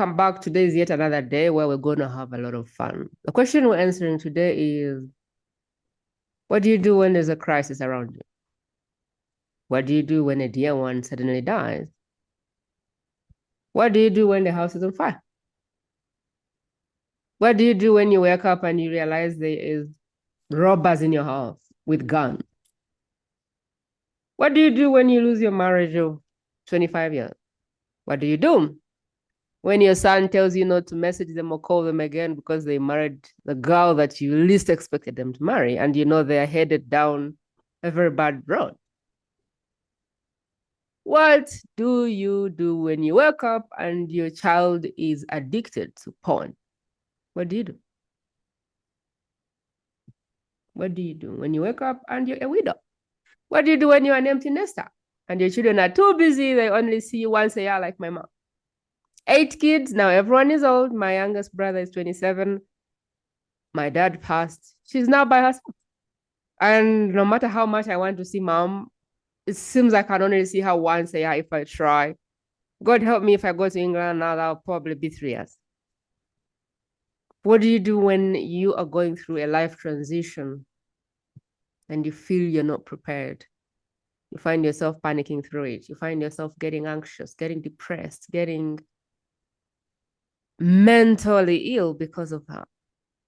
Come back. Today is yet another day where we're going to have a lot of fun. The question we're answering today is, what do you do when there's a crisis around you? What do you do when a dear one suddenly dies? What do you do when the house is on fire? What do you do when you wake up and you realize there is robbers in your house with guns? What do you do when you lose your marriage of 25 years? What do you do when your son tells you not to message them or call them again because they married the girl that you least expected them to marry, and you know they're headed down a very bad road? What do you do when you wake up and your child is addicted to porn? What do you do? What do you do when you wake up and you're a widow? What do you do when you're an empty nester and your children are too busy? They only see you once a year, like my mom. 8 kids. Now everyone is old. My youngest brother is 27. My dad passed. She's now by herself. And no matter how much I want to see mom, it seems like I can only see her once a year if I try. God help me if I go to England now, that'll probably be 3 years. What do you do when you are going through a life transition and you feel you're not prepared? You find yourself panicking through it. You find yourself getting anxious, getting depressed, getting mentally ill because of that.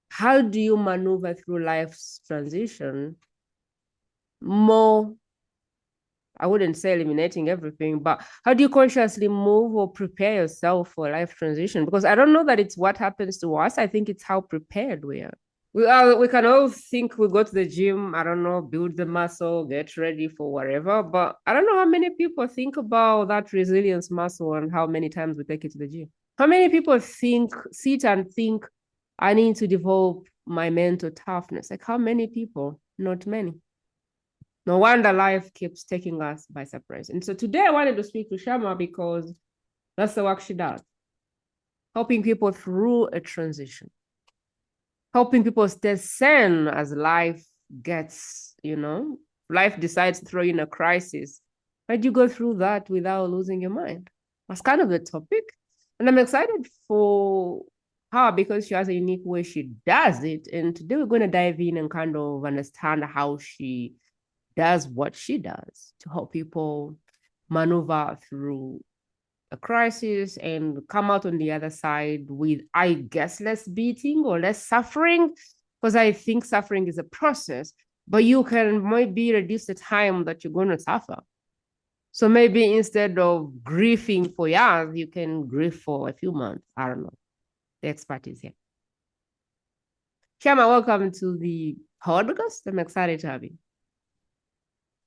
How do you maneuver through life's transition more? I wouldn't say eliminating everything, but how do you consciously move or prepare yourself for life transition? Because I don't know that it's what happens to us. I think it's how prepared we are. We can all think we go to the gym, I don't know, build the muscle, get ready for whatever, but I don't know how many people think about that resilience muscle and how many times we take it to the gym. How many people sit and think, I need to develop my mental toughness? Like how many people? Not many. No wonder life keeps taking us by surprise. And so today I wanted to speak to Sharma because that's the work she does. Helping people through a transition. Helping people stay sane as life gets, life decides to throw in a crisis. How do you go through that without losing your mind? That's kind of the topic. And I'm excited for her because she has a unique way she does it. And today we're going to dive in and kind of understand how she does what she does to help people maneuver through a crisis and come out on the other side with, I guess, less beating or less suffering, because I think suffering is a process, but you can maybe reduce the time that you're going to suffer. So maybe instead of grieving for years, you can grieve for a few months. I don't know. The expert is here. Sharma, welcome to the podcast. I'm excited to have you.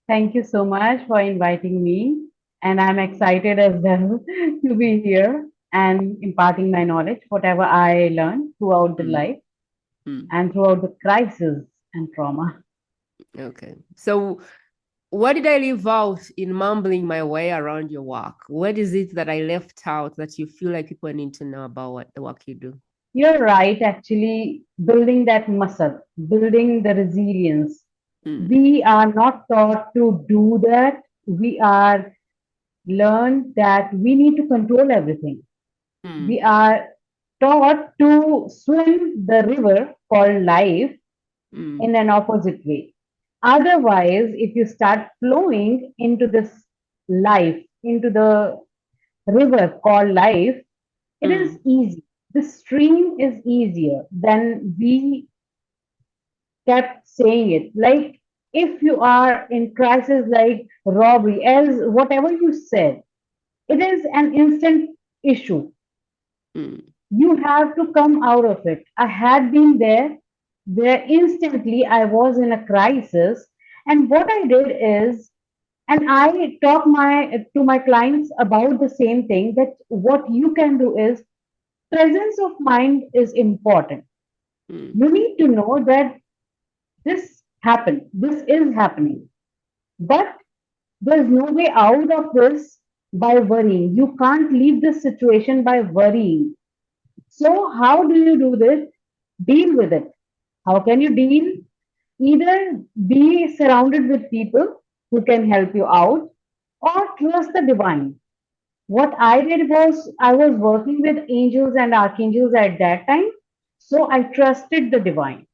Thank you so much for inviting me. And I'm excited as well to be here and imparting my knowledge, whatever I learned throughout the life and throughout the crisis and trauma. Okay. So what did I leave out in mumbling my way around your work? What is it that I left out that you feel like people need to know about what the work you do? You're right, actually, building that muscle, building the resilience. We are not taught to do that. We are learned that we need to control everything. We are taught to swim the river called life in an opposite way. Otherwise, if you start flowing into this life, into the river called life, it is easy. The stream is easier than we kept saying it. Like if you are in crisis like robbery, as whatever you said, it is an instant issue. You have to come out of it. I had been there where instantly I was in a crisis. And what I did is, and I talk to my clients about the same thing, that what you can do is presence of mind is important. You need to know that this happened, this is happening, but there's no way out of this by worrying. You can't leave this situation by worrying. So, how do you do this? Deal with it. How can you deal? Either be surrounded with people who can help you out or trust the divine. What I did was I was working with angels and archangels at that time. So I trusted the divine.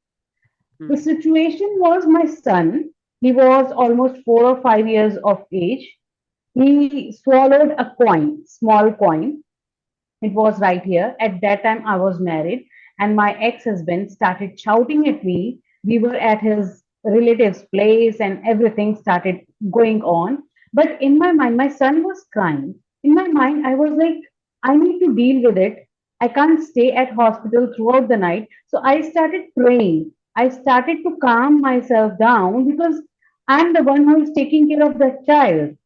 The Mm. situation was my son. He was almost 4 or 5 years of age. He swallowed a coin, small coin. It was right here. At that time, I was married, and my ex husband started shouting at me. We were at his relative's place, and everything started going on. But in my mind, my son was crying. In my mind, I was like, I need to deal with it. I can't stay at hospital throughout the night. So I started praying. I started to calm myself down because I'm the one who is taking care of that child.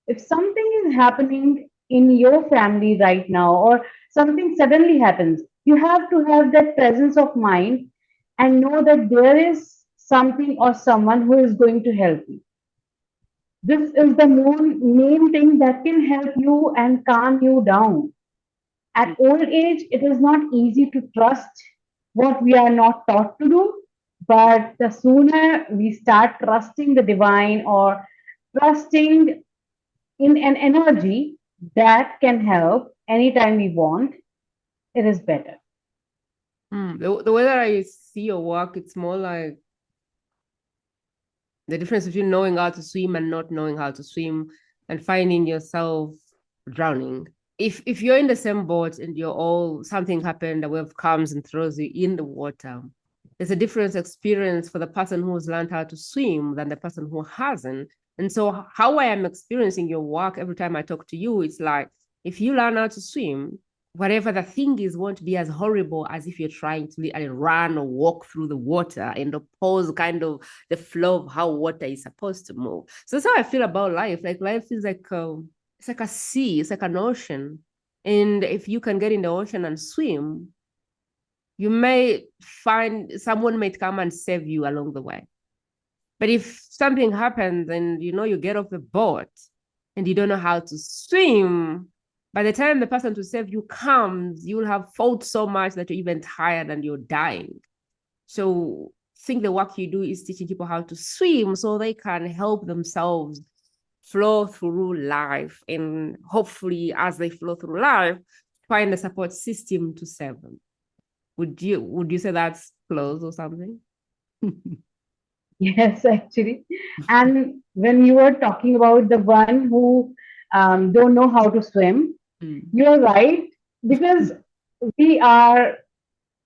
If something is happening in your family right now, or something suddenly happens, you have to have that presence of mind and know that there is something or someone who is going to help you. This is the main thing that can help you and calm you down. At old age, it is not easy to trust what we are not taught to do, but the sooner we start trusting the divine or trusting in an energy that can help anytime we want, it is better. The way that I see your work, it's more like the difference between knowing how to swim and not knowing how to swim, and finding yourself drowning. If you're in the same boat and you're all something happened, a wave comes and throws you in the water, there's a different experience for the person who's learned how to swim than the person who hasn't. And so how I am experiencing your work every time I talk to you, it's like if you learn how to swim, whatever the thing is won't be as horrible as if you're trying to run or walk through the water and oppose kind of the flow of how water is supposed to move. So that's how I feel about life. Like life is like it's like a sea, it's like an ocean. And if you can get in the ocean and swim, you may find someone might come and save you along the way. But if something happens and you get off the boat and you don't know how to swim, by the time the person to save you comes, you'll have fought so much that you're even tired and you're dying. So I think the work you do is teaching people how to swim so they can help themselves flow through life, and hopefully as they flow through life, find a support system to save them. Would you say that's close or something? Yes, actually. And when you were talking about the one who don't know how to swim, you're right, because we are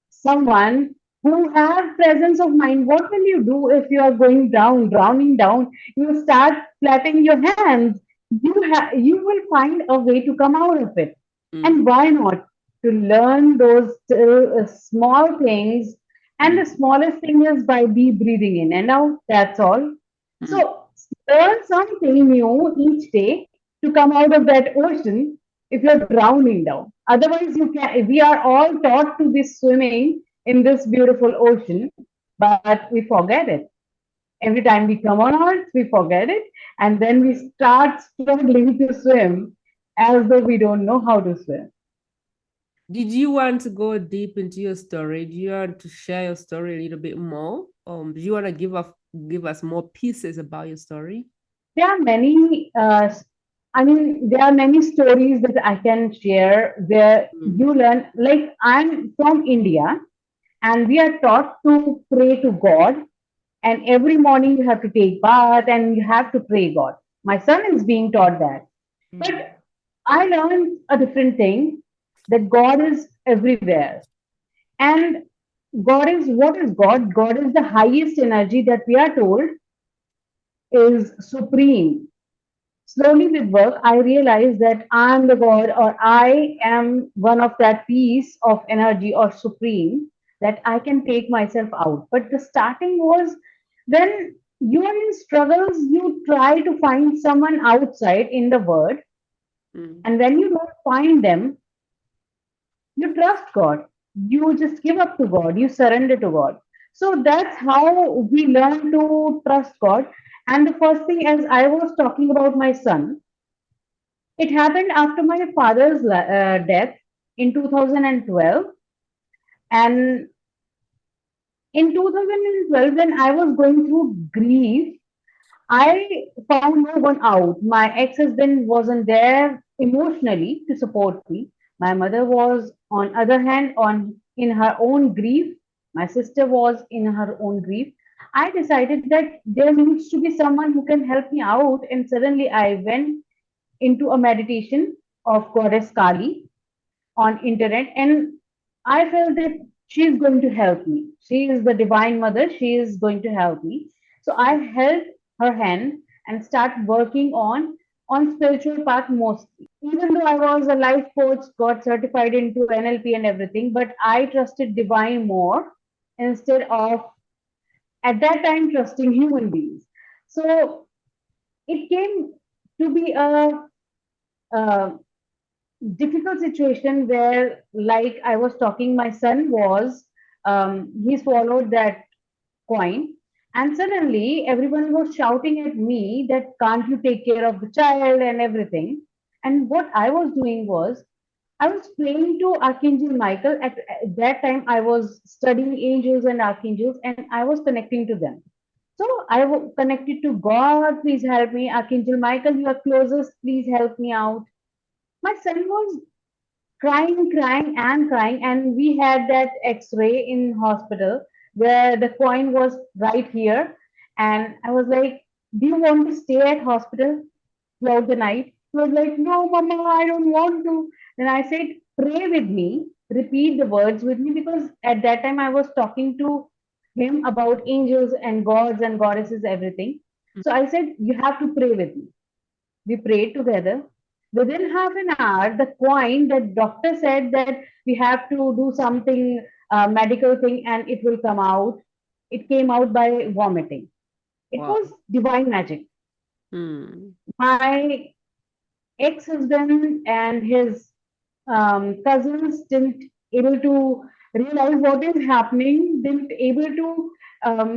someone who have presence of mind. What will you do if you are going down, drowning down? You start flapping your hands. You will find a way to come out of it. And why not to learn those small things? And the smallest thing is by deep breathing in and out. That's all. So learn something new each day to come out of that ocean if you're drowning down. Otherwise, you can. We are all taught to be swimming in this beautiful ocean, but we forget it. Every time we come on Earth, we forget it, and then we start struggling to swim as though we don't know how to swim. Did you want to go deep into your story? Do you want to share your story a little bit more? Do you want to give us more pieces about your story? There are many. There are many stories that I can share where you learn. Like I'm from India, and we are taught to pray to God, and every morning you have to take bath and you have to pray God. My son is being taught that, but I learned a different thing, that God is everywhere. And God is, what is God? God is the highest energy that we are told is supreme. Slowly with work, I realized that I'm the God, or I am one of that piece of energy or supreme, that I can take myself out. But the starting was when you are in struggles, you try to find someone outside in the world. And when you don't find them, you trust God. You just give up to God. You surrender to God. So that's how we learn to trust God. And the first thing, as I was talking about my son, it happened after my father's death in 2012. And in 2012, when I was going through grief, I found no one out. My ex husband wasn't there emotionally to support me. My mother was on other hand on in her own grief. My sister was in her own grief. I decided that there needs to be someone who can help me out, and suddenly I went into a meditation of goddess Kali on internet, and I felt that she is going to help me. She is the divine mother. She is going to help me. So I held her hand and start working on spiritual path mostly. Even though I was a life coach, got certified into NLP and everything, but I trusted divine more instead of at that time trusting human beings. So it came to be a difficult situation where, like I was talking, my son was he swallowed that coin, and suddenly everyone was shouting at me that can't you take care of the child and everything. And what I was doing was I was praying to Archangel Michael. At that time, I was studying angels and archangels, and I was connecting to them. So I was connected to God. Please help me, Archangel Michael. You are closest. Please help me out. My son was crying, crying, and crying. And we had that X-ray in hospital where the coin was right here. And I was like, "Do you want to stay at hospital throughout the night?" He was like, "No, Mama, I don't want to." Then I said, "Pray with me, repeat the words with me," because at that time I was talking to him about angels and gods and goddesses, everything. So I said, "You have to pray with me." We prayed together. Within half an hour, the coin, the doctor said that we have to do something, medical thing, and it will come out. It came out by vomiting. It Wow. was divine magic. Mm. My ex-husband and his cousins didn't able to realize what is happening, didn't able to um,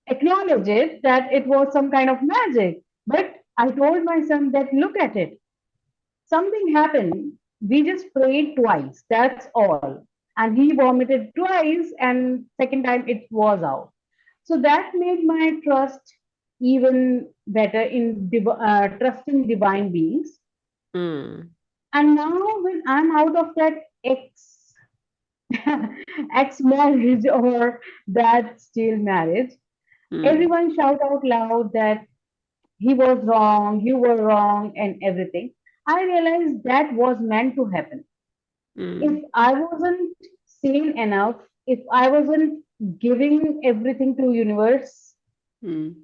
acknowledge it that it was some kind of magic. But I told my son that look at it, something happened. We just prayed twice. That's all. And he vomited twice, and second time it was out. So that made my trust even better in trusting divine beings. Mm. And now when I'm out of that ex marriage or that still marriage, Mm. everyone shout out loud that he was wrong, you were wrong, and everything. I realized that was meant to happen. Mm. If I wasn't sane enough, if I wasn't giving everything to universe, Mm.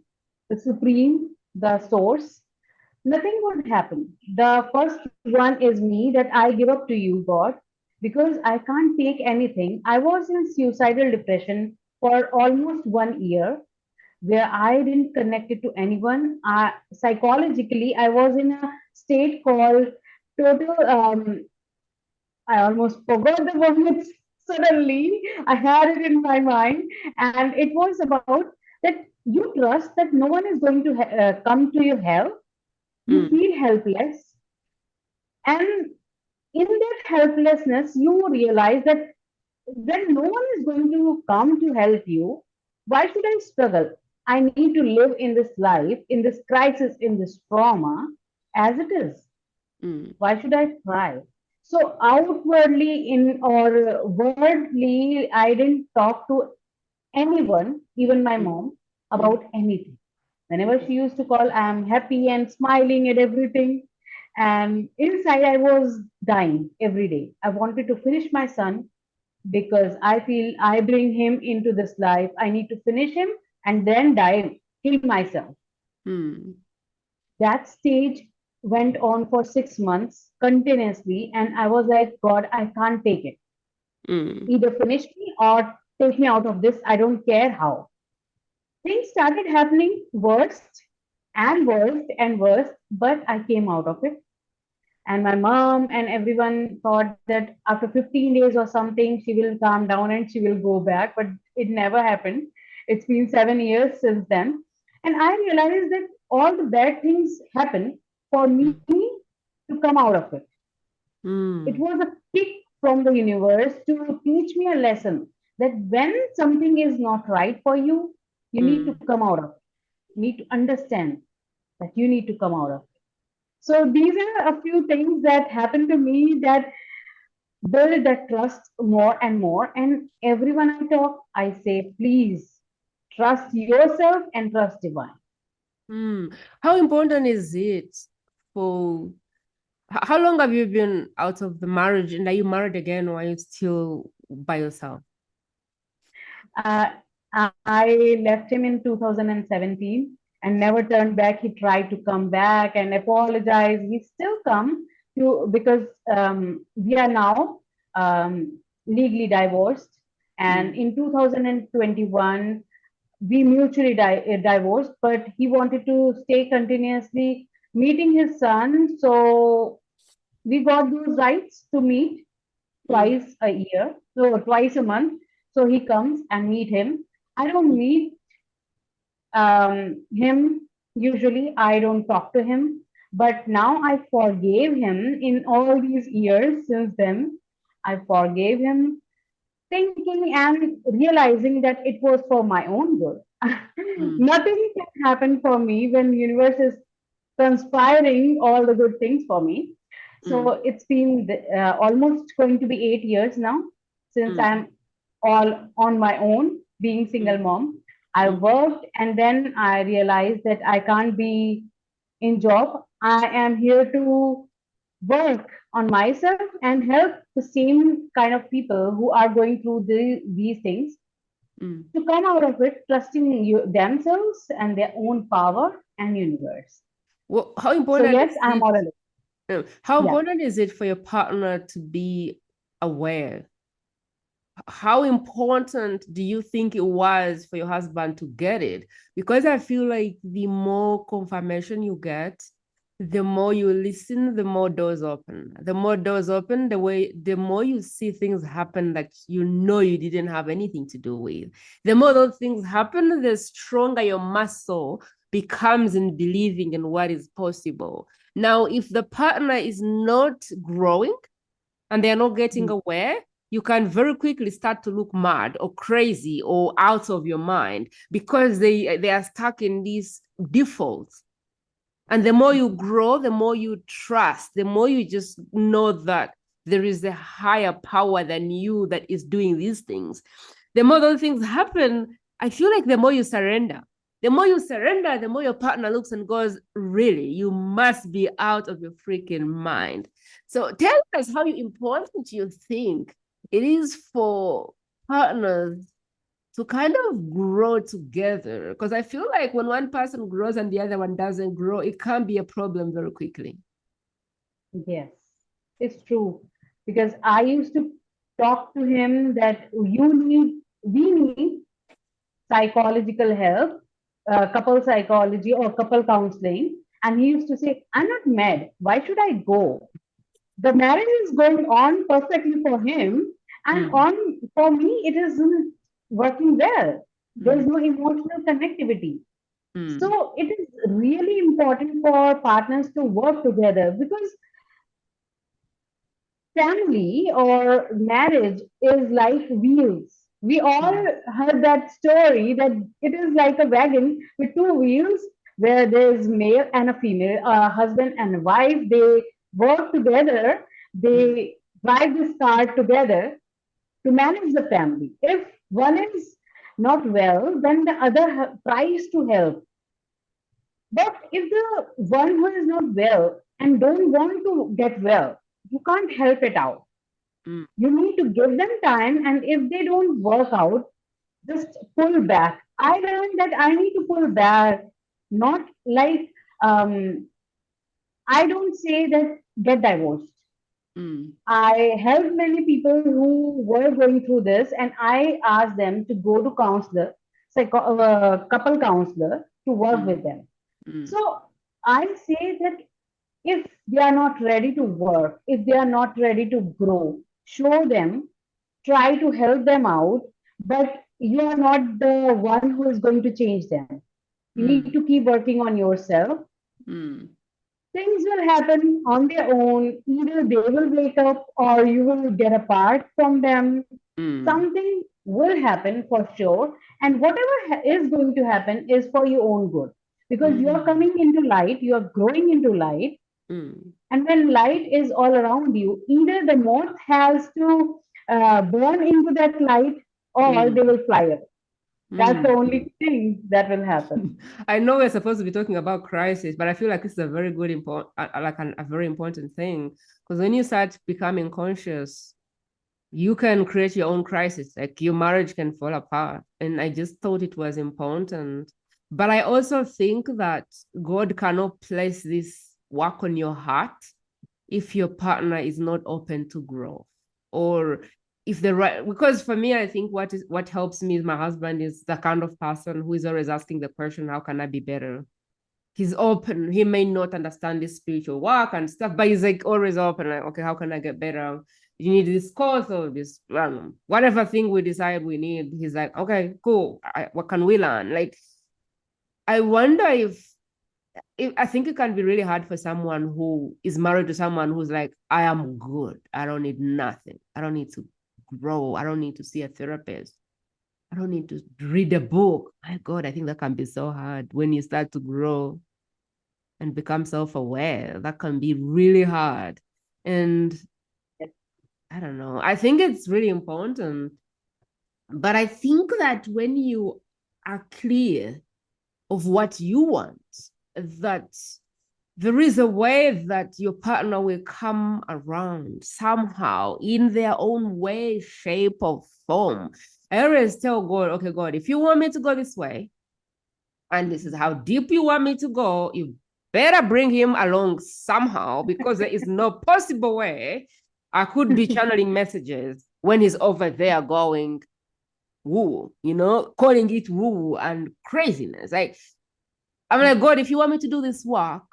the supreme, the source, nothing would happen. The first one is me that I give up to you, God, because I can't take anything. I was in suicidal depression for almost 1 year where I didn't connect it to anyone. Psychologically, I was in a state called total. I almost forgot the word suddenly. I had it in my mind, and it was about that you trust that no one is going to come to your help. You Mm. feel helpless, and in that helplessness, you realize that when no one is going to come to help you, why should I struggle? I need to live in this life, in this crisis, in this trauma as it is. Mm. Why should I try? So outwardly in or wordly, I didn't talk to anyone, even my Mm. mom, Mm. about anything. Whenever she used to call, I'm happy and smiling at everything. And inside, I was dying every day. I wanted to finish my son because I feel I bring him into this life. I need to finish him and then die, kill myself. Mm. That stage went on for 6 months continuously, and I was like, God, I can't take it. Mm. Either finish me or take me out of this. I don't care how. Things started happening worst and worst and worst, but I came out of it. And my mom and everyone thought that after 15 days or something, she will calm down and she will go back, but it never happened. It's been 7 years since then. And I realized that all the bad things happen for me to come out of it. It Mm. was a kick from the universe to teach me a lesson that when something is not right for you, you need to Mm. come out of it. You need to understand that you need to come out of it. So these are a few things that happen to me that build that trust more and more. And everyone I talk, I say, please trust yourself and trust divine. How important is it for how long have you been out of the marriage, and are you married again, or are you still by yourself? Uh, I left him in 2017 and never turned back. He tried to come back and apologize. He still come to because we are now legally divorced. And in 2021, we mutually divorced, but he wanted to stay continuously meeting his son. So we got those rights to meet twice a year, so twice a month. So he comes and meet him. I don't meet him usually. I don't talk to him, but now I forgave him in all these years since then. I forgave him, thinking and realizing that it was for my own good. Nothing can happen for me when universe is conspiring all the good things for me. So it's been almost going to be 8 years now since I'm all on my own, being single mom. I worked and then I realized that I can't be in job. I am here to work on myself and help the same kind of people who are going through these things to come out of it, trusting themselves and their own power and universe. Well, how So important yes, is I'm all it? alone. How Yeah. important is it for your partner to be aware? How important do you think it was for your husband to get it? Because I feel like the more confirmation you get, the more you listen, the more doors open. The more doors open, the more you see things happen that you know you didn't have anything to do with. The more those things happen, the stronger your muscle becomes in believing in what is possible. Now, if the partner is not growing and they're not getting aware, you can very quickly start to look mad or crazy or out of your mind because they are stuck in these defaults. And the more you grow, the more you trust, the more you just know that there is a higher power than you that is doing these things. The more those things happen, I feel like the more you surrender. The more you surrender, the more your partner looks and goes, really, you must be out of your freaking mind. So tell us how important you think it is for partners to kind of grow together. Because I feel like when one person grows and the other one doesn't grow, it can be a problem very quickly. Yes, it's true. Because I used to talk to him that we need psychological help, couple psychology or couple counseling. And he used to say, I'm not mad. Why should I go? The marriage is going on perfectly for him. And on for me, it isn't working well. There's no emotional connectivity. So it is really important for partners to work together because family or marriage is like wheels. We all heard that story that it is like a wagon with two wheels where there's male and a female, a husband and a wife. They work together, they drive this car together to manage the family. If one is not well, then the other tries to help. But if the one who is not well and don't want to get well, you can't help it out. You need to give them time, and if they don't work out, just pull back. I learned that I need to pull back, not like I don't say that get divorced. I helped many people who were going through this, and I asked them to go to counselor, couple counselor, to work with them. So I say that if they are not ready to work, if they are not ready to grow, show them, try to help them out, but you are not the one who is going to change them. You need to keep working on yourself. Things will happen on their own. Either they will wake up or you will get apart from them. Something will happen for sure. And whatever is going to happen is for your own good because you are coming into light, you are growing into light. And when light is all around you, either the moth has to burn into that light or they will fly away. That's the only thing that will happen. I know we're supposed to be talking about crisis, but I feel like it's a very good a very important thing, because when you start becoming conscious, you can create your own crisis. Like your marriage can fall apart, and I just thought it was important. But I also think that God cannot place this work on your heart if your partner is not open to growth, or if the right, because for me, I think what helps me is my husband is the kind of person who is always asking the question, how can I be better? He's open. He may not understand this spiritual work and stuff, but he's like always open, like, okay, how can I get better? You need this course or this, whatever thing we decide we need. He's like, okay, cool. What can we learn? Like, I wonder if I think it can be really hard for someone who is married to someone who's like, I am good. I don't need nothing. I don't need to grow. I don't need to see a therapist. I don't need to read a book. My God, I think that can be so hard when you start to grow and become self-aware. That can be really hard. And I don't know. I think it's really important. But I think that when you are clear of what you want, that there is a way that your partner will come around somehow in their own way, shape, or form. I always tell God, okay, God, if you want me to go this way, and this is how deep you want me to go, you better bring him along somehow, because there is no possible way I could be channeling messages when he's over there going woo, calling it woo and craziness. Like, I'm like, God, if you want me to do this work,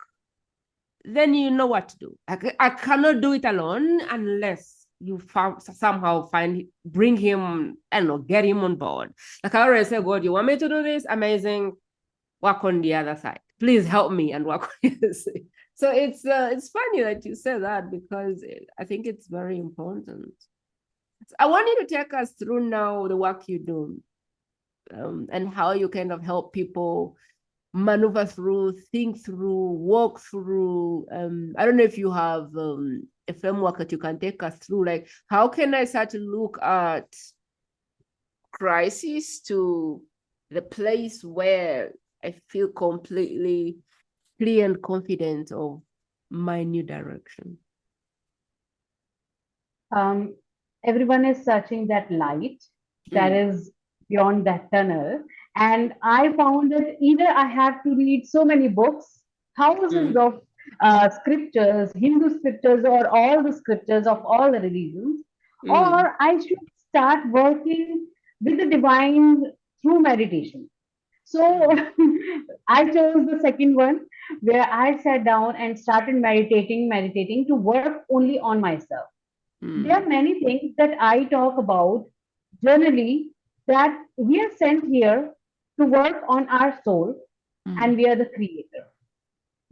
then you know what to do. I cannot do it alone unless you somehow bring him, I don't know, get him on board. Like I already said, God, you want me to do this? Amazing. Work on the other side. Please help me and work on the other side. So it's funny that you say that, because I think it's very important. I want you to take us through now the work you do, and how you kind of help people maneuver through, think through, walk through. I don't know if you have a framework that you can take us through. Like, how can I start to look at crisis to the place where I feel completely clear and confident of my new direction? Everyone is searching that light that is beyond that tunnel. And I found that either I have to read so many books, thousands of scriptures, Hindu scriptures, or all the scriptures of all the religions, or I should start working with the divine through meditation. So I chose the second one, where I sat down and started meditating to work only on myself. There are many things that I talk about generally, that we are sent here to work on our soul, and we are the creator.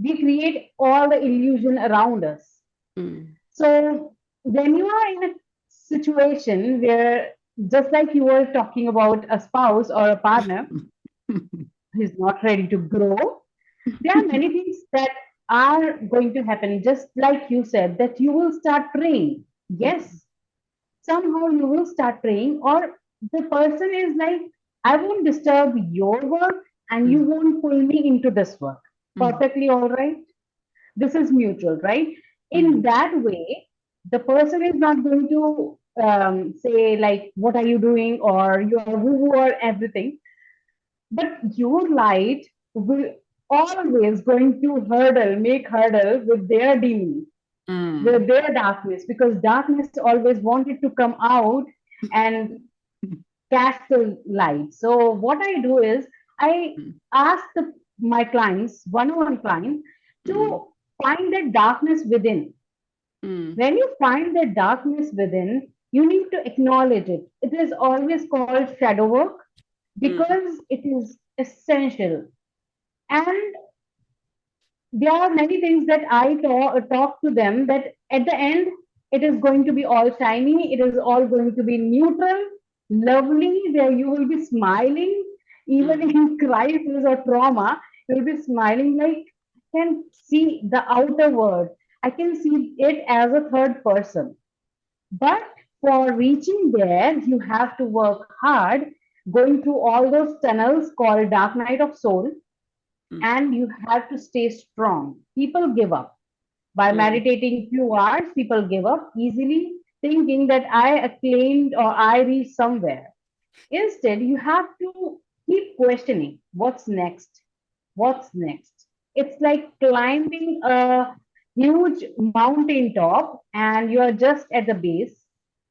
We create all the illusion around us. So when you are in a situation where, just like you were talking about a spouse or a partner who is not ready to grow, there are many things that are going to happen. Just like you said, that you will start praying. Yes, somehow you will start praying, or the person is like, I won't disturb your work and you won't pull me into this work. Perfectly all right. This is mutual, right? In that way, the person is not going to say like, what are you doing, or you are woo or everything. But your light will always going to make hurdle with their demons, with their darkness, because darkness always wanted to come out and cast the light. So what I do is I ask my clients, one-on-one clients, to find the darkness within. When you find the darkness within, you need to acknowledge it. It is always called shadow work, because it is essential. And there are many things that I talk to them, that at the end, it is going to be all shiny, it is all going to be neutral, lovely, where you will be smiling, even in crisis or trauma, you'll be smiling like can see the outer world. I can see it as a third person. But for reaching there, you have to work hard, going through all those tunnels called dark night of soul, and you have to stay strong. People give up. By meditating few hours, people give up easily, thinking that I acclaimed or I reached somewhere. Instead, you have to keep questioning what's next? What's next? It's like climbing a huge mountain top and you are just at the base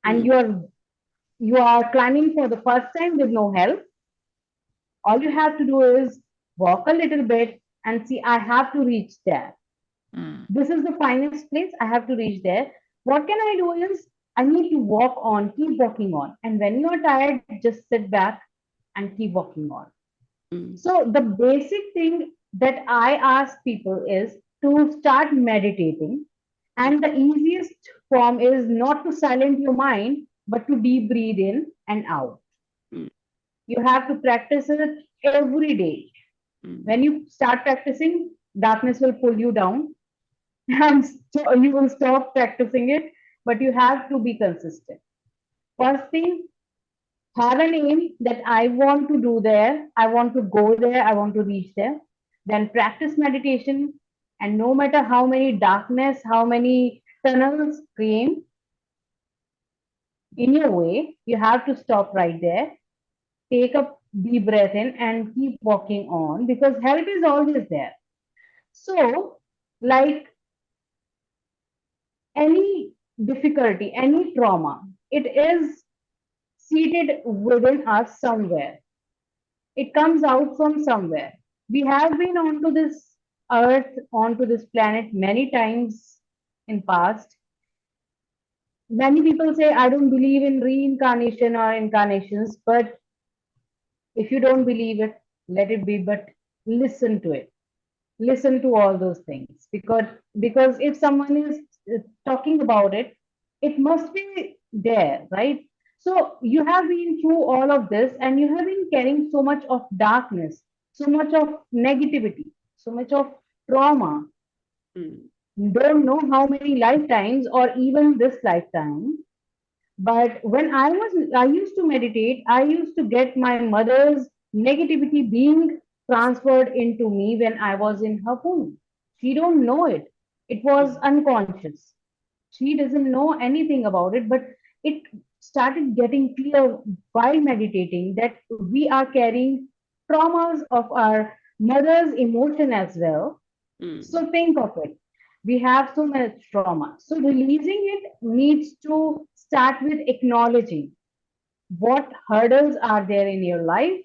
and you are climbing for the first time with no help. All you have to do is walk a little bit and see, I have to reach there. This is the finest place. I have to reach there. What can I do is I need to walk on, keep walking on. And when you are tired, just sit back and keep walking on. So the basic thing that I ask people is to start meditating. And the easiest form is not to silence your mind, but to deep breathe in and out. You have to practice it every day. When you start practicing, darkness will pull you down and you will stop practicing it, but you have to be consistent. First thing, have an aim that I want to do there, I want to go there, I want to reach there. Then practice meditation, and no matter how many darkness, how many tunnels came in your way, you have to stop right there, take a deep breath in, and keep walking on because help is always there. So, like any difficulty, any trauma, it is seated within us somewhere. It comes out from somewhere. We have been onto this earth, onto this planet many times in past. Many people say, I don't believe in reincarnation or incarnations, but if you don't believe it, let it be, but listen to it. Listen to all those things because if someone is talking about it, it must be there, right? So you have been through all of this and you have been carrying so much of darkness, so much of negativity, so much of trauma. You don't know how many lifetimes or even this lifetime. But when I used to meditate, I used to get my mother's negativity being transferred into me when I was in her womb. She don't know it. It was unconscious. She doesn't know anything about it, but it started getting clear while meditating that we are carrying traumas of our mother's emotion as well. So think of it. We have so much trauma. So releasing it needs to start with acknowledging what hurdles are there in your life.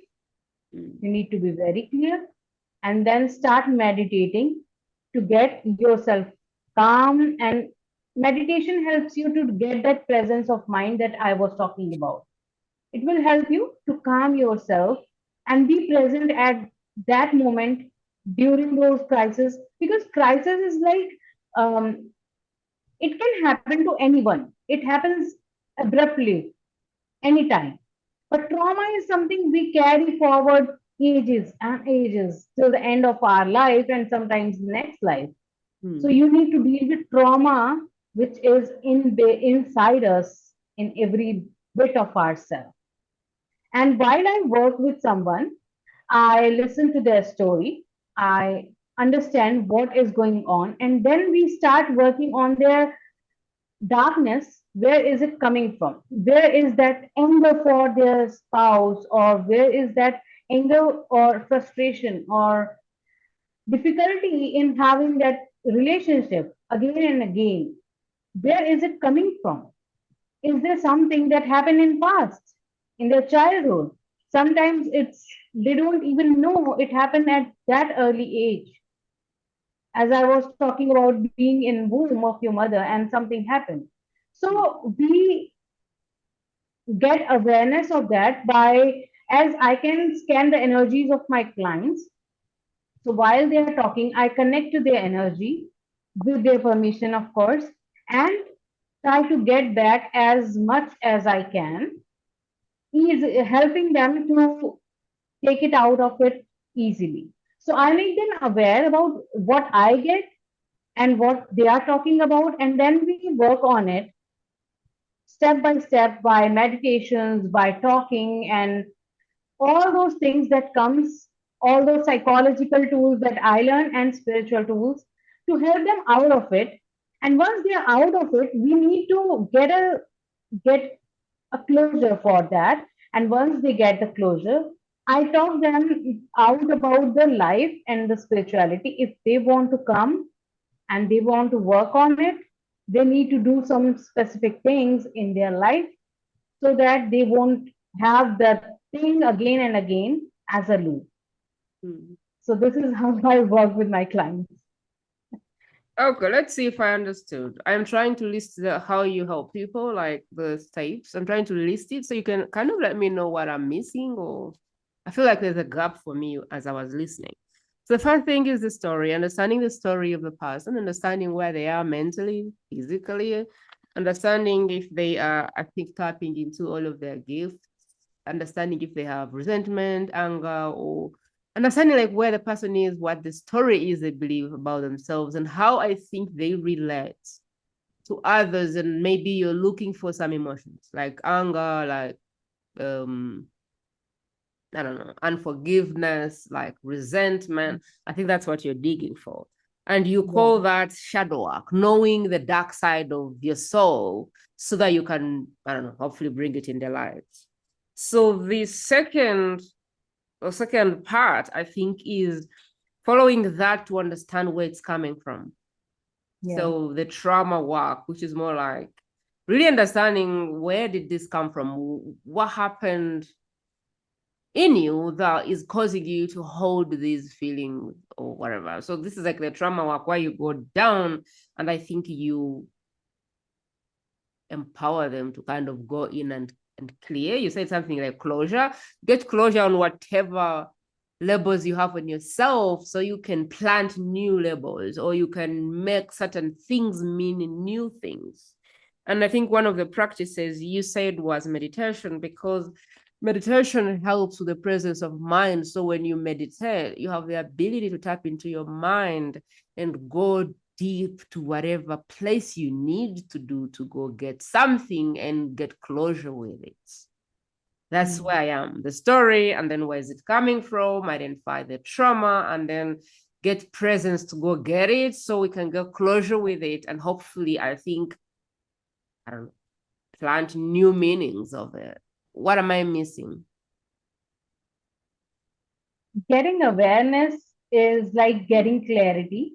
You need to be very clear and then start meditating to get yourself calm. And meditation helps you to get that presence of mind that I was talking about. It will help you to calm yourself and be present at that moment during those crises because crisis is like it can happen to anyone. It happens abruptly anytime. But trauma is something we carry forward ages and ages till the end of our life and sometimes next life. So you need to deal with trauma which is inside us in every bit of ourselves. And while I work with someone, I listen to their story, I understand what is going on, and then we start working on their darkness. Where is it coming from? Where is that anger for their spouse, or where is that anger or frustration or difficulty in having that relationship again and again? Where is it coming from? Is there something that happened in past, in their childhood? Sometimes it's they don't even know it happened at that early age. As I was talking about being in womb of your mother and something happened. So we get awareness of that by as I can scan the energies of my clients. So while they are talking, I connect to their energy with their permission, of course, and try to get back as much as I can, is helping them to take it out of it easily. So I make them aware about what I get and what they are talking about, and then we work on it step by step by meditations, by talking, and all those things that comes, all those psychological tools that I learn and spiritual tools to help them out of it. And once they are out of it, we need to get a closure for that. And once they get the closure, I talk them out about the life and the spirituality. If they want to come and they want to work on it, they need to do some specific things in their life so that they won't have that thing again and again as a loop. Mm. So this is how I work with my clients. Okay, let's see if I understood. I'm trying to list how you help people, like the types. I'm trying to list it so you can kind of let me know what I'm missing, or I feel like there's a gap for me as I was listening. So the first thing is the story, understanding the story of the person, understanding where they are mentally, physically, understanding if they are, I think, tapping into all of their gifts, understanding if they have resentment, anger, or understanding like where the person is, what the story is they believe about themselves, and how I think they relate to others. And maybe you're looking for some emotions like anger, like I don't know, unforgiveness, like resentment. I think that's what you're digging for. And you call that shadow work, knowing the dark side of your soul so that you can, I don't know, hopefully bring it in the light. So the second part, I think, is following that to understand where it's coming from. Yeah. So the trauma work, which is more like really understanding where did this come from? What happened in you that is causing you to hold these feelings or whatever. So this is like the trauma work where you go down, and I think you empower them to kind of go in and clear. You said something like closure. Get closure on whatever labels you have on yourself so you can plant new labels, or you can make certain things mean new things. And I think one of the practices you said was meditation, because meditation helps with the presence of mind. So when you meditate, you have the ability to tap into your mind and go deep to whatever place you need to do to go get something and get closure with it. That's where I am, the story, and then where is it coming from, identify the trauma, and then get presence to go get it so we can get closure with it. And hopefully, I think, I don't know, plant new meanings of it. What am I missing? Getting awareness is like getting clarity,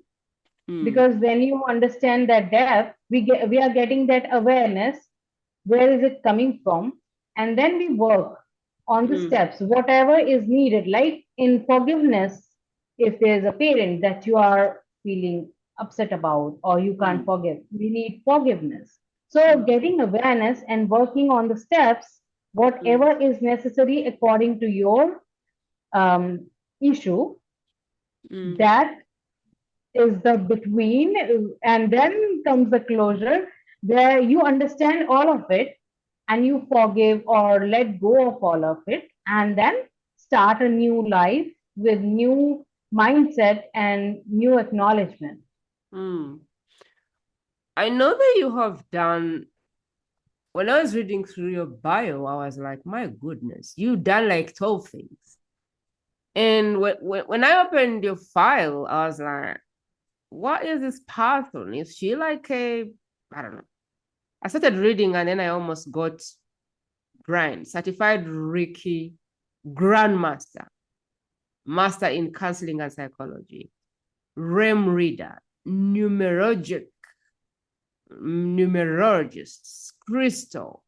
because when you understand that depth, we are getting that awareness. Where is it coming from? And then we work on the steps, whatever is needed. Like in forgiveness, if there's a parent that you are feeling upset about or you can't forgive, we need forgiveness. So getting awareness and working on the steps, whatever is necessary according to your issue, that is the between, and then comes the closure where you understand all of it and you forgive or let go of all of it, and then start a new life with new mindset and new acknowledgement. I know that you have done, when I was reading through your bio, I was like, my goodness, you've done like 12 things. And when I opened your file, I was like, what is this person? Is she like a, I don't know. I started reading and then I almost got certified Reiki GrandMaster, master in counseling and psychology, REM reader, numerologist, crystal,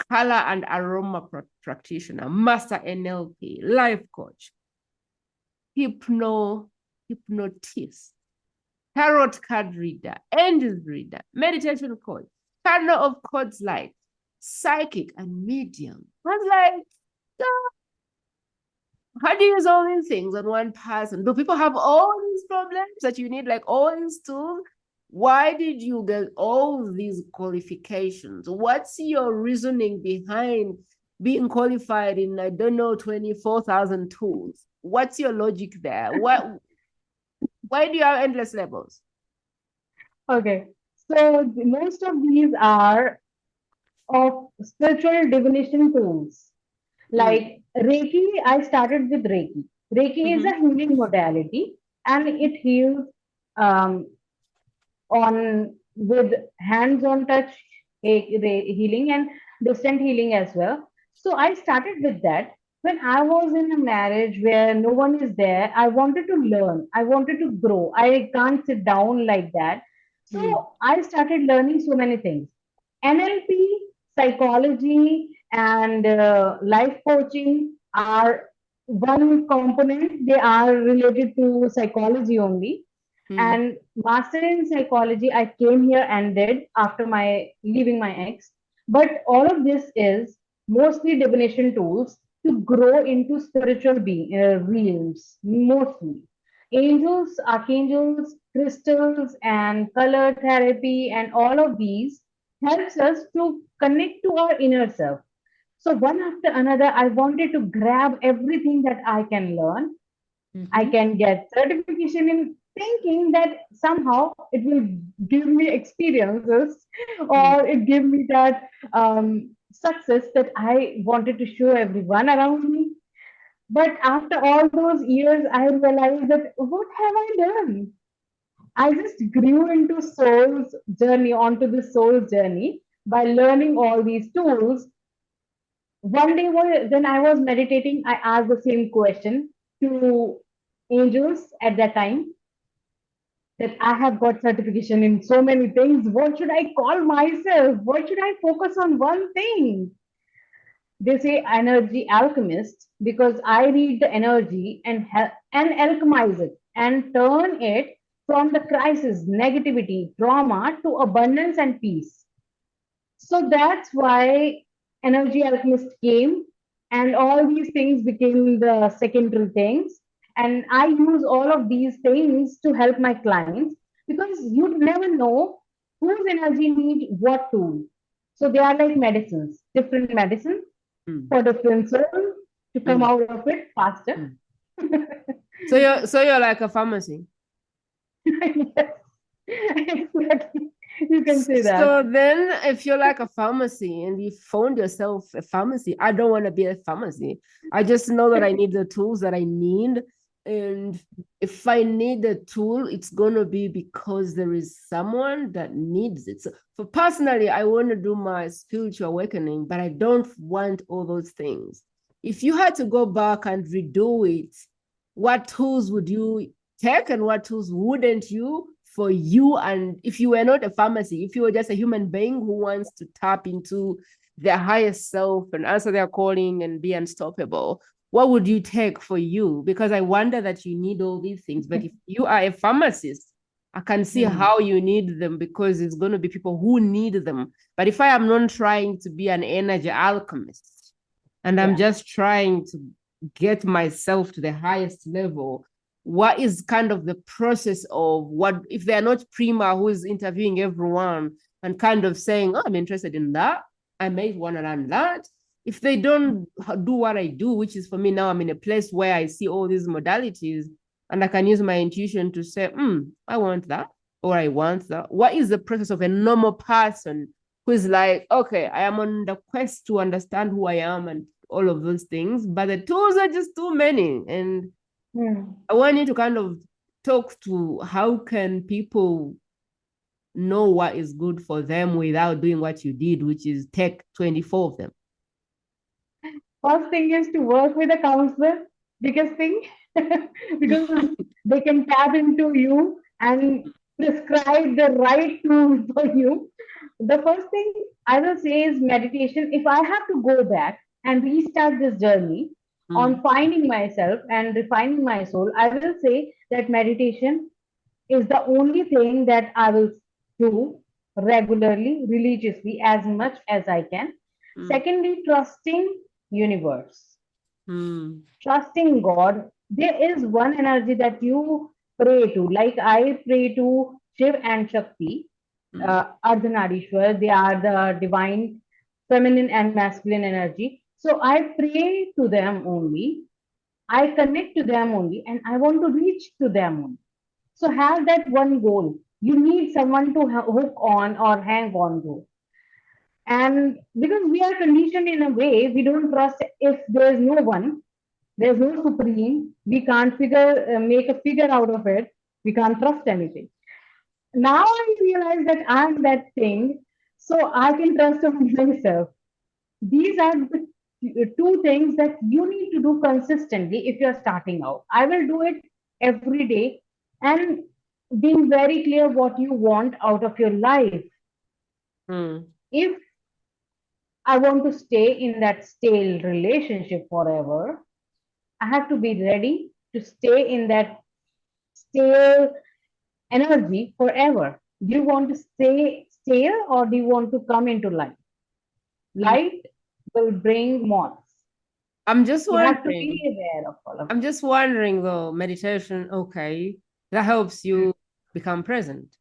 color and aroma practitioner, master NLP, life coach, hypnotist, tarot card reader, angels reader, meditation coach, channel of codes light, psychic, and medium. I was like, God, how do you use all these things on one person? Do people have all these problems that you need like all these tools? Why did you get all these qualifications? What's your reasoning behind being qualified in, I don't know, 24,000 tools. What's your logic there? Why do you have endless levels? Okay. So most of these are of spiritual divination tools. Like Reiki, I started with Reiki. Reiki is a healing modality and it heals um, on with hands-on touch healing and distant healing as well. So I started with that. When I was in a marriage where no one is there, I wanted to learn. I wanted to grow. I can't sit down like that. So I started learning so many things. NLP, psychology, and life coaching are one component. They are related to psychology only. And master in psychology, I came here and did after my leaving my ex. But all of this is mostly divination tools to grow into spiritual realms, mostly. Angels, archangels, crystals, and color therapy, and all of these helps us to connect to our inner self. So one after another, I wanted to grab everything that I can learn. I can get certification in thinking that somehow it will give me experiences or it give me that success that I wanted to show everyone around me. But after all those years, I realized that what have I done? I just grew into soul's journey, onto the soul's journey by learning all these tools. One day when I was meditating, I asked the same question to angels at that time that I have got certification in so many things. What should I call myself? What should I focus on one thing? They say energy alchemist because I read the energy and alchemize it and turn it from the crisis, negativity, trauma to abundance and peace. So that's why Energy Alchemist came, and all these things became the secondary things. And I use all of these things to help my clients because you never know whose energy needs what tool. So they are like medicines, different medicines for different souls to come out of it faster. So you're like a pharmacy. Yes, exactly. You can say So that. then, if you're like a pharmacy and you found yourself a pharmacy, I don't want to be a pharmacy. I just know that I need the tools that I need. And if I need the tool, it's going to be because there is someone that needs it. So for personally, I want to do my spiritual awakening, but I don't want all those things. If you had to go back and redo it, what tools would you take and what tools wouldn't you for you? And if you were not a pharmacy, if you were just a human being who wants to tap into their highest self and answer their calling and be unstoppable, what would you take for you? Because I wonder that you need all these things. But if you are a pharmacist, I can see how you need them because it's going to be people who need them. But if I am not trying to be an energy alchemist and I'm just trying to get myself to the highest level, what is kind of the process of what if they're not Prima who is interviewing everyone and kind of saying, oh, I'm interested in that, I may want to learn that. If they don't do what I do, which is for me now, I'm in a place where I see all these modalities and I can use my intuition to say, I want that or I want that. What is the process of a normal person who is like, okay, I am on the quest to understand who I am and all of those things, but the tools are just too many. And I want you to kind of talk to how can people know what is good for them without doing what you did, which is take 24 of them. First thing is to work with a counselor, biggest thing, because they can tap into you and prescribe the right tools for you. The first thing I will say is meditation. If I have to go back and restart this journey on finding myself and refining my soul, I will say that meditation is the only thing that I will do regularly, religiously, as much as I can. Secondly, trusting universe, trusting God. There is one energy that you pray to. Like I pray to Shiv and Shakti, Ardhanarishwar. They are the divine feminine and masculine energy. So I pray to them only, I connect to them only, and I want to reach to them only. So have that one goal. You need someone to hook on or hang on to. And because we are conditioned in a way, we don't trust if there's no one, there's no supreme, we can't make a figure out of it, we can't trust anything. Now I realize that I'm that thing, so I can trust on myself. These are the two things that you need to do consistently if you're starting out. I will do it every day and being very clear what you want out of your life. If I want to stay in that stale relationship forever, I have to be ready to stay in that stale energy forever. Do you want to stay stale or do you want to come into light? Light will bring moths. I'm just You have to be wondering. aware of all of I'm just wondering though, meditation, okay, that helps you become present.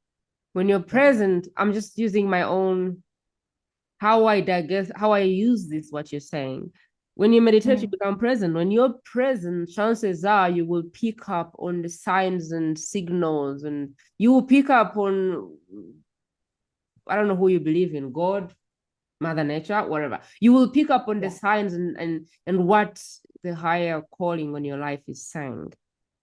When you're present, I'm just using my own how I digest, how I use this, what you're saying. When you meditate, you become present. When you're present, chances are you will pick up on the signs and signals, and you will pick up on, I don't know who you believe in, God, Mother Nature, whatever. You will pick up on the signs and what the higher calling on your life is saying.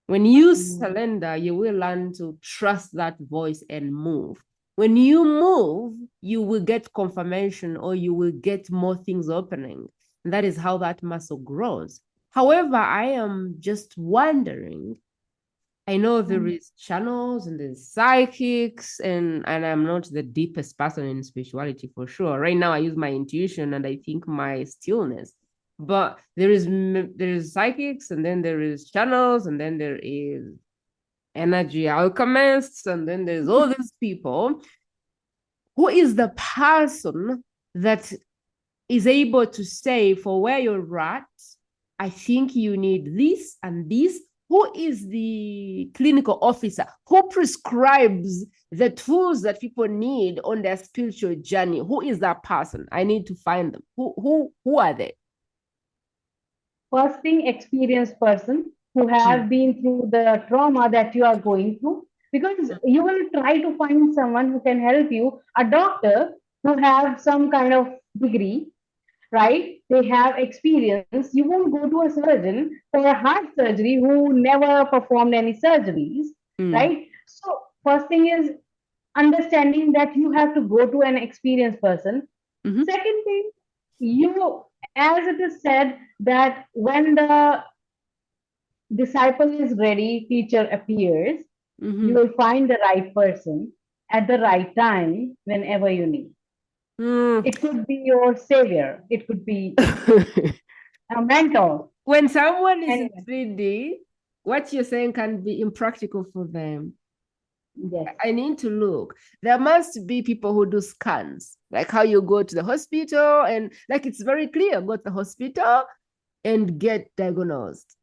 When you surrender, you will learn to trust that voice and move. When you move, you will get confirmation or you will get more things opening. And that is how that muscle grows. However, I am just wondering, I know there is channels and there's psychics, and I'm not the deepest person in spirituality for sure. Right now, I use my intuition and I think my stillness. But there is psychics, and then there is channels, and then there is energy alchemists, and then there's all these people. Who is the person that is able to say, for where you're at, I think you need this and this? Who is the clinical officer who prescribes the tools that people need on their spiritual journey? Who is that person? I need to find them. Who are they? First thing, experienced person who have been through the trauma that you are going through, because you will try to find someone who can help you, a doctor who have some kind of degree, right? They have experience. You won't go to a surgeon for a heart surgery who never performed any surgeries, right? So first thing is understanding that you have to go to an experienced person. Second thing, you, as it is said, that when the disciple is ready, teacher appears, you will find the right person at the right time whenever you need. It could be your savior, it could be a mentor. When someone is in 3D, what you're saying can be impractical for them. Yes. I need to look. There must be people who do scans, like how you go to the hospital and like it's very clear, go to the hospital and get diagnosed.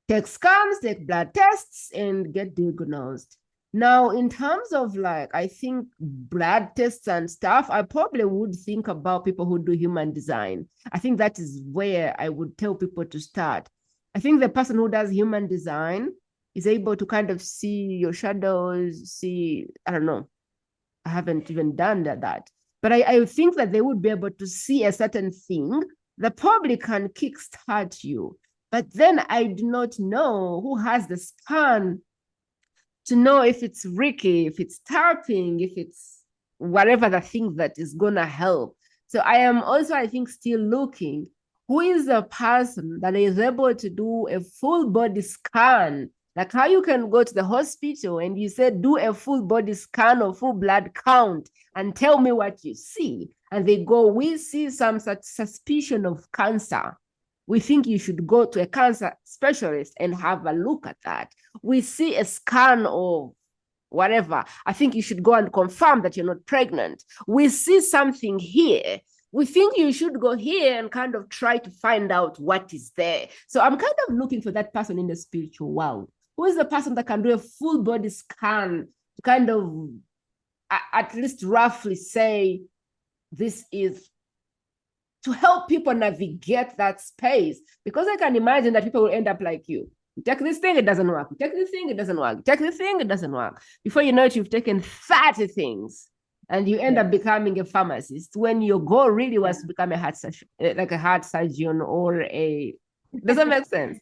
Take scans, take blood tests and get diagnosed. Now, in terms of like, I think blood tests and stuff, I probably would think about people who do human design. I think that is where I would tell people to start. I think the person who does human design is able to kind of see your shadows, see, I don't know. I haven't even done that. But I think that they would be able to see a certain thing that probably can kickstart you. But then I do not know who has the scan to know if it's Reiki, if it's tapping, if it's whatever the thing that is going to help. So I am also, I think, still looking. Who is the person that is able to do a full body scan? Like how you can go to the hospital and you said, do a full body scan or full blood count and tell me what you see. And they go, we see some such suspicion of cancer. We think you should go to a cancer specialist and have a look at that. We see a scan of whatever. I think you should go and confirm that you're not pregnant. We see something here. We think you should go here and kind of try to find out what is there. So I'm kind of looking for that person in the spiritual world. Who is the person that can do a full body scan to kind of at least roughly say, this is to help people navigate that space. Because I can imagine that people will end up like you. You take this thing, it doesn't work. You take this thing, it doesn't work. You take this thing, it doesn't work. Before you know it, you've taken 30 things and you end up becoming a pharmacist when your goal really was to become a heart surgeon, like a heart surgeon or a... Does that make sense?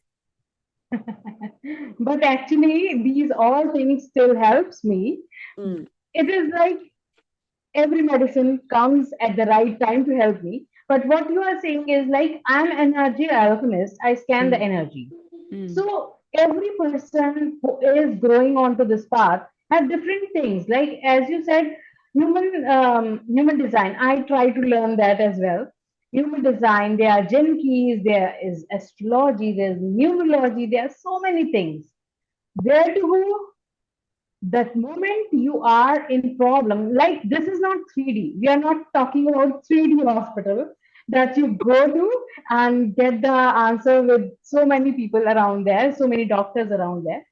But actually, these all things still helps me. It is like every medicine comes at the right time to help me. But what you are saying is like, I'm an energy alchemist. I scan the energy. So every person who is growing onto this path have different things. Like as you said, human design. I try to learn that as well. Human design. There are gene keys. There is astrology. There's numerology. There are so many things. Where to go? That moment you are in problem, like this is not 3D. We are not talking about 3D hospital that you go to and get the answer with so many people around there, so many doctors around there.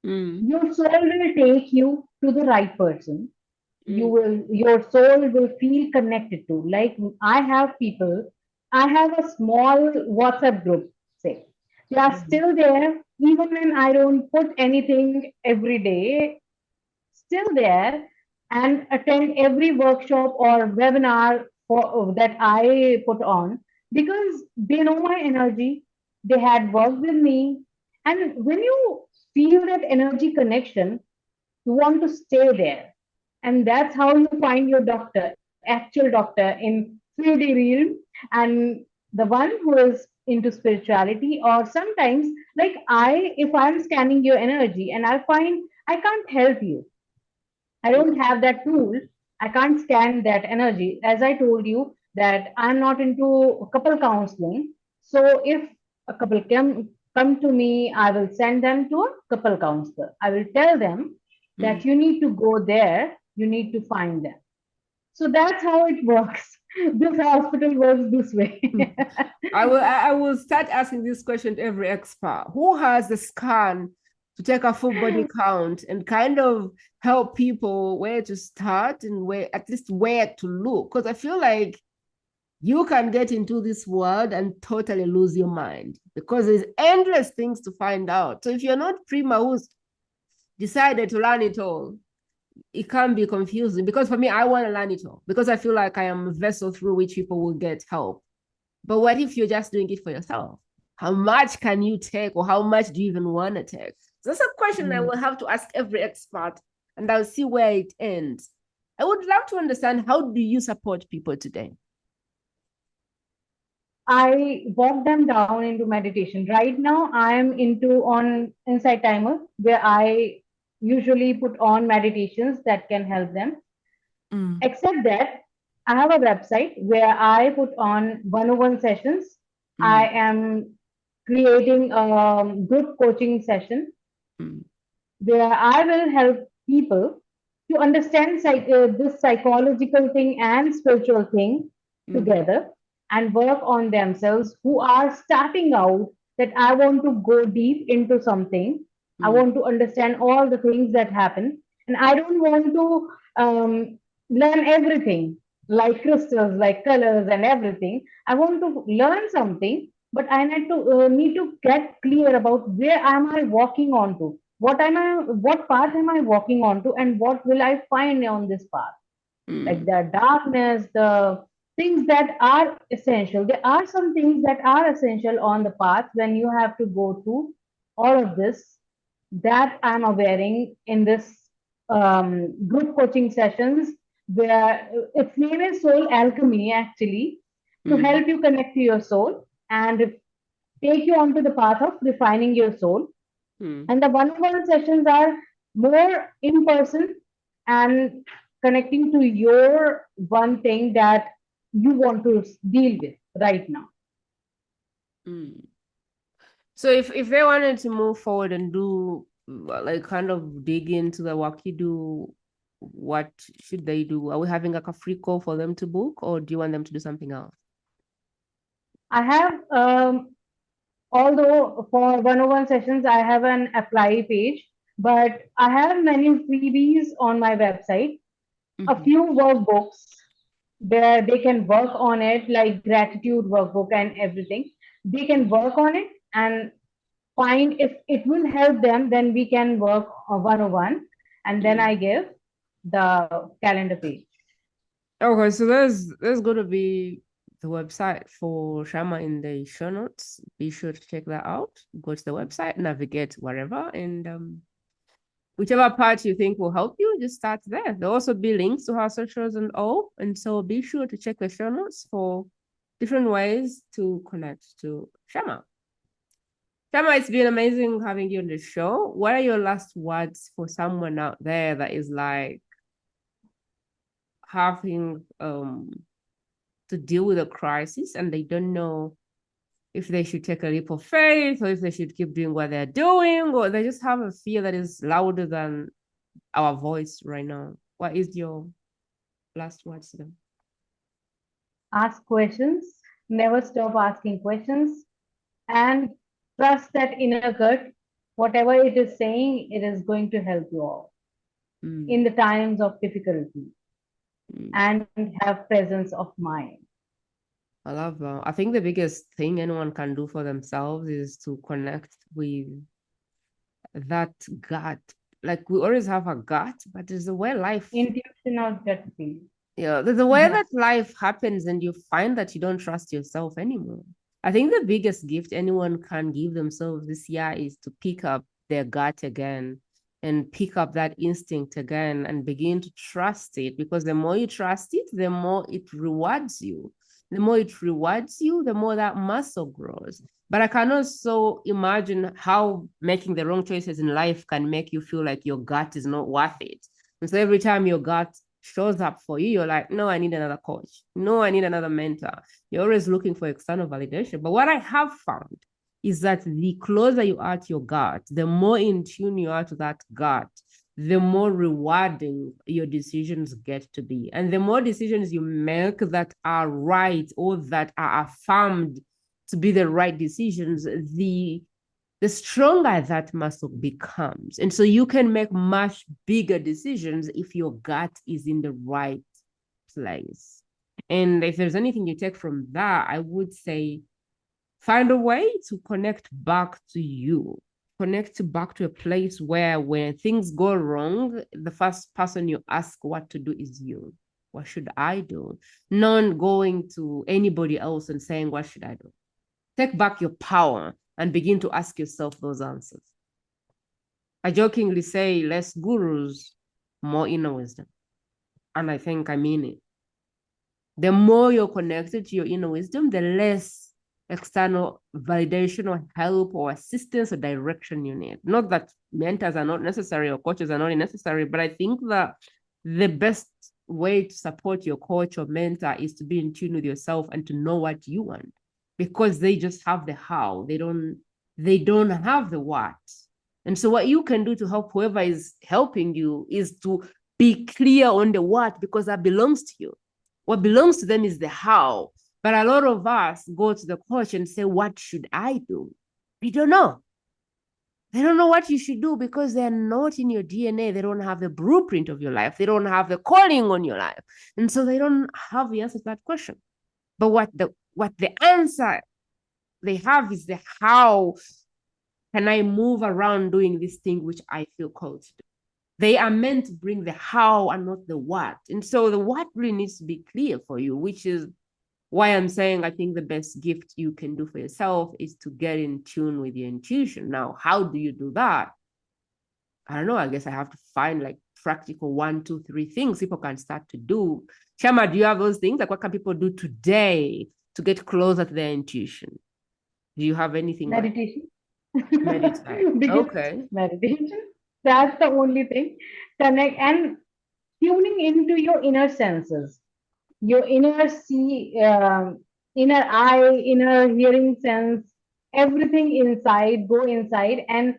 Your soul will take you to the right person. Your soul will feel connected to. Like I have people, I have a small WhatsApp group, say. They are still there, even when I don't put anything every day, still there and attend every workshop or webinar that I put on because they know my energy. They had worked with me. And when you feel that energy connection, you want to stay there. And that's how you find your doctor, actual doctor in 3D realm, and the one who is into spirituality. Or sometimes, like if I'm scanning your energy and I find I can't help you, I don't have that tool. I can't scan that energy. As I told you that I'm not into couple counseling. So if a couple come to me, I will send them to a couple counselor. I will tell them that you need to go there, you need to find them. So that's how it works. This hospital works this way. I will start asking this question to every expert. Who has the scan to take a full body count and kind of help people where to start and where, at least where to look? Because I feel like you can get into this world and totally lose your mind because there's endless things to find out. So if you're not Prima who's decided to learn it all, it can be confusing. Because for me, I want to learn it all because I feel like I am a vessel through which people will get help. But what if you're just doing it for yourself? How much can you take, or how much do you even want to take? So that's a question I will have to ask every expert, and I'll see where it ends. I would love to understand, how do you support people today? I walk them down into meditation. Right now, I am into on Insight Timer, where I usually put on meditations that can help them. Except that I have a website where I put on one-on-one sessions. I am creating a group coaching session where I will help people to understand this psychological thing and spiritual thing together and work on themselves who are starting out, that I want to go deep into something. I want to understand all the things that happen. And I don't want to learn everything like crystals, like colors and everything. I want to learn something, but I need to get clear about where am I walking onto, what path am I walking onto, and what will I find on this path. Like the darkness, the things that are essential. There are some things that are essential on the path when you have to go through all of this, that I'm awareing in this group coaching sessions, where its name is Soul Alchemy, actually, to help you connect to your soul and take you onto the path of refining your soul. And the one-on-one sessions are more in person and connecting to your one thing that you want to deal with right now. So if they wanted to move forward and do, like, kind of dig into the work you do, what should they do? Are we having like a free call for them to book, or do you want them to do something else? I have, although for one-on-one sessions, I have an apply page, but I have many freebies on my website, a few workbooks, They can work on it, like gratitude workbook and everything. They can work on it and find if it will help them, then we can work one-on-one, and then I give the calendar page. Okay, so there's gonna be the website for Sharma in the show notes. Be sure to check that out. Go to the website, navigate wherever, and whichever part you think will help you, just start there. There'll also be links to her socials and all. And so be sure to check the show notes for different ways to connect to Sharma. Sharma, it's been amazing having you on the show. What are your last words for someone out there that is like having to deal with a crisis and they don't know if they should take a leap of faith or if they should keep doing what they're doing, or they just have a fear that is louder than our voice right now? What is your last words to them? Ask questions, never stop asking questions, and trust that inner gut. Whatever it is saying, it is going to help you all in the times of difficulty, and have presence of mind. I love that. I think the biggest thing anyone can do for themselves is to connect with that gut. Like we always have a gut, but there's a way life. Intuition or gut feel. Yeah, there's a way that life happens, and you find that you don't trust yourself anymore. I think the biggest gift anyone can give themselves this year is to pick up their gut again and pick up that instinct again and begin to trust it, because the more you trust it, the more it rewards you. The more it rewards you, the more that muscle grows. But I can also imagine how making the wrong choices in life can make you feel like your gut is not worth it. And so every time your gut shows up for you, you're like, no, I need another coach. No, I need another mentor. You're always looking for external validation. But what I have found is that the closer you are to your gut, the more in tune you are to that gut, the more rewarding your decisions get to be. And the more decisions you make that are right or that are affirmed to be the right decisions, the stronger that muscle becomes. And so you can make much bigger decisions if your gut is in the right place. And if there's anything you take from that, I would say find a way to connect back to you. Connect back to a place where when things go wrong, the first person you ask what to do is you. What should I do? Not going to anybody else and saying, what should I do? Take back your power and begin to ask yourself those answers. I jokingly say, less gurus, more inner wisdom. And I think I mean it. The more you're connected to your inner wisdom, the less external validation or help or assistance or direction you need. Not that mentors are not necessary or coaches are not necessary, but I think that the best way to support your coach or mentor is to be in tune with yourself and to know what you want, because they just have the how. They don't have the what. And so what you can do to help whoever is helping you is to be clear on the what, because that belongs to you. What belongs to them is the how. But a lot of us go to the coach and say, what should I do? They don't know. They don't know what you should do because they're not in your DNA. They don't have the blueprint of your life. They don't have the calling on your life. And so they don't have the answer to that question. But what the answer they have is the how can I move around doing this thing which I feel called to do. They are meant to bring the how and not the what. And so the what really needs to be clear for you, which is why I'm saying I think the best gift you can do for yourself is to get in tune with your intuition. Now, how do you do that? I don't know. I guess I have to find like practical 1, 2, 3 things people can start to do. Sharma, do you have those things? Like what can people do today to get closer to their intuition? Do you have anything? Meditation. Meditate. Okay. Meditation. That's the only thing. Connect and tuning into your inner senses, your inner inner eye, inner hearing sense, everything inside. Go inside and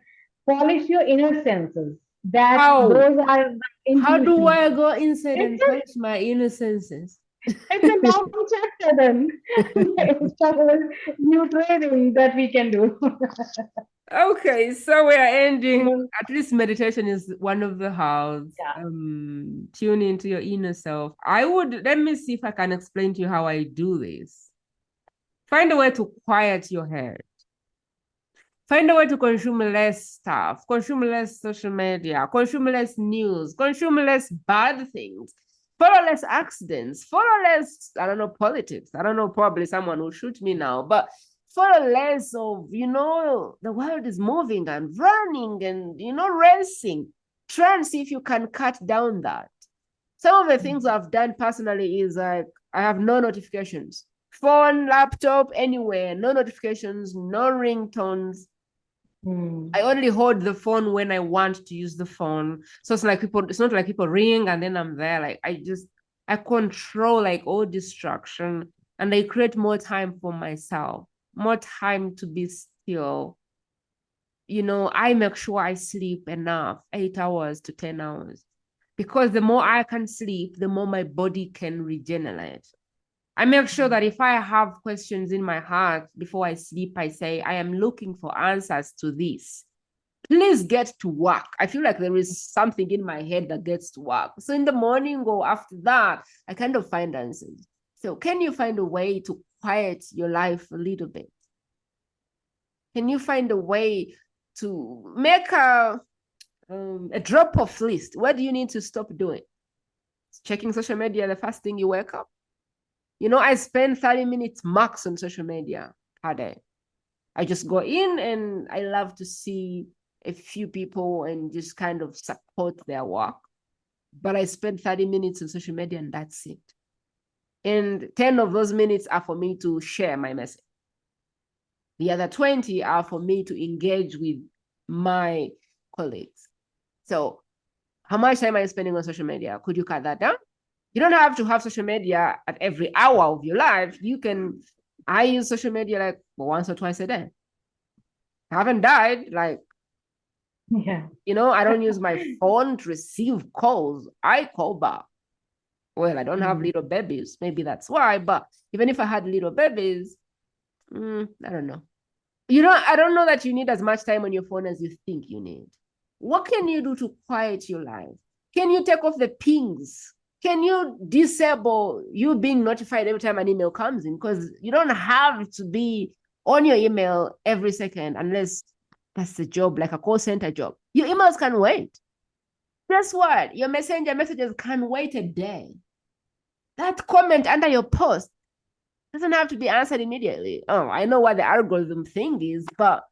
polish your inner senses. Those are the How do intuition. I go inside and polish my inner senses? It's a long chapter then. It's a whole new training that we can do. Okay, so we are ending. Mhm. At least meditation is one of the hows. Yeah. Tune into your inner self. Let me see if I can explain to you how I do this. Find a way to quiet your head. Find a way to consume less stuff, consume less social media, consume less news, consume less bad things, follow less accidents, follow less, I don't know, politics. I don't know, probably someone will shoot me now, but follow less of, the world is moving and running and, racing. Try and see if you can cut down that. Some of the things I've done personally is like, I have no notifications. Phone, laptop, anywhere, no notifications, no ringtones. I only hold the phone when I want to use the phone. So it's not like people ring and then I'm there. Like I control like all distraction and I create more time for myself, more time to be still. I make sure I sleep enough, 8 hours to 10 hours. Because the more I can sleep, the more my body can regenerate. I make sure that if I have questions in my heart before I sleep, I say, I am looking for answers to this. Please get to work. I feel like there is something in my head that gets to work. So in the morning or after that, I kind of find answers. So can you find a way to quiet your life a little bit? Can you find a way to make a drop-off list? What do you need to stop doing? Checking social media the first thing you wake up? I spend 30 minutes max on social media per day. I just go in and I love to see a few people and just kind of support their work. But I spend 30 minutes on social media and that's it. And 10 of those minutes are for me to share my message. The other 20 are for me to engage with my colleagues. So how much time are you spending on social media? Could you cut that down? You don't have to have social media at every hour of your life. I use social media like once or twice a day. I haven't died. Like, Yeah. I don't use my phone to receive calls. I call back. Well, I don't have little babies. Maybe that's why. But even if I had little babies, I don't know. I don't know that you need as much time on your phone as you think you need. What can you do to quiet your life? Can you take off the pings? Can you disable you being notified every time an email comes in? Because you don't have to be on your email every second unless that's the job, like a call center job. Your emails can wait. Guess what? Your messenger messages can wait a day. That comment under your post doesn't have to be answered immediately. Oh, I know what the algorithm thing is, but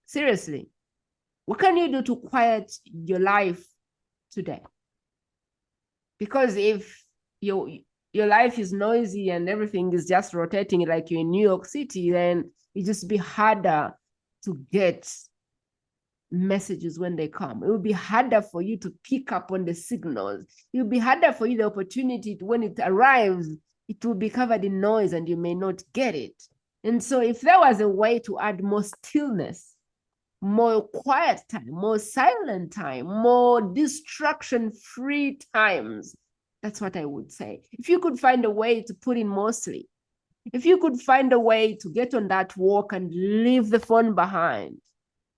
seriously, what can you do to quiet your life today? Because if your life is noisy and everything is just rotating like you're in New York City, then it just be harder to get messages when they come. It will be harder for you to pick up on the signals. It will be harder for you the opportunity when it arrives, it will be covered in noise and you may not get it. And so if there was a way to add more stillness, more quiet time, more silent time, more distraction-free times, that's what I would say. If you could find a way to put in more sleep, if you could find a way to get on that walk and leave the phone behind,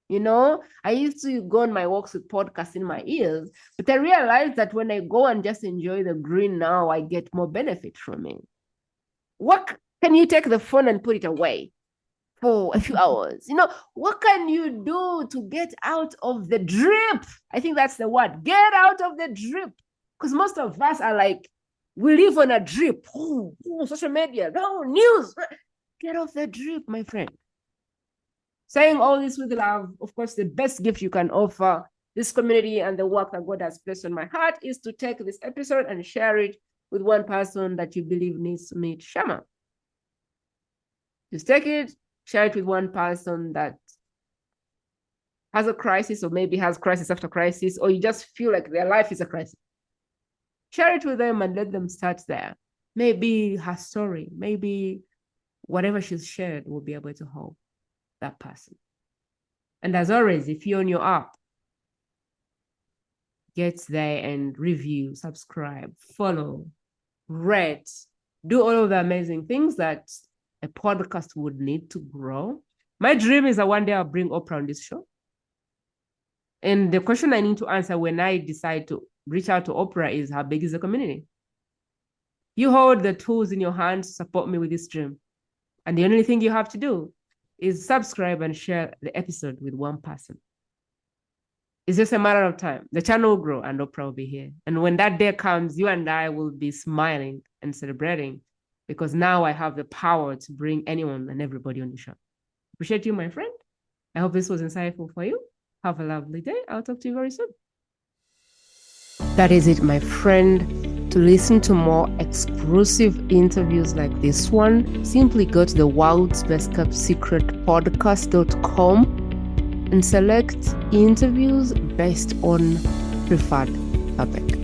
I used to go on my walks with podcasts in my ears, but I realized that when I go and just enjoy the green now, I get more benefit from it. What can you take the phone and put it away for a few hours? What can you do to get out of the drip? I think that's the word. Get out of the drip. Because most of us are like, we live on a drip. Social media, no news. Get off the drip, my friend. Saying all this with love, of course, the best gift you can offer this community and the work that God has placed on my heart is to take this episode and share it with one person that you believe needs to meet Sharma. Just take it, share it with one person that has a crisis or maybe has crisis after crisis, or you just feel like their life is a crisis. Share it with them and let them start there. Maybe her story, maybe whatever she's shared will be able to help that person. And as always, if you're on your app, get there and review, subscribe, follow, rate, do all of the amazing things that a podcast would need to grow. My dream is that one day I'll bring Oprah on this show. And the question I need to answer when I decide to reach out to Oprah is, how big is the community? You hold the tools in your hands to support me with this dream. And the only thing you have to do is subscribe and share the episode with one person. It's just a matter of time. The channel will grow and Oprah will be here. And when that day comes, you and I will be smiling and celebrating, because now I have the power to bring anyone and everybody on the show. Appreciate you, my friend. I hope this was insightful for you. Have a lovely day. I'll talk to you very soon. That is it, my friend. To listen to more exclusive interviews like this one, simply go to the World's Best Kept Secret podcast.com and select interviews based on preferred topic.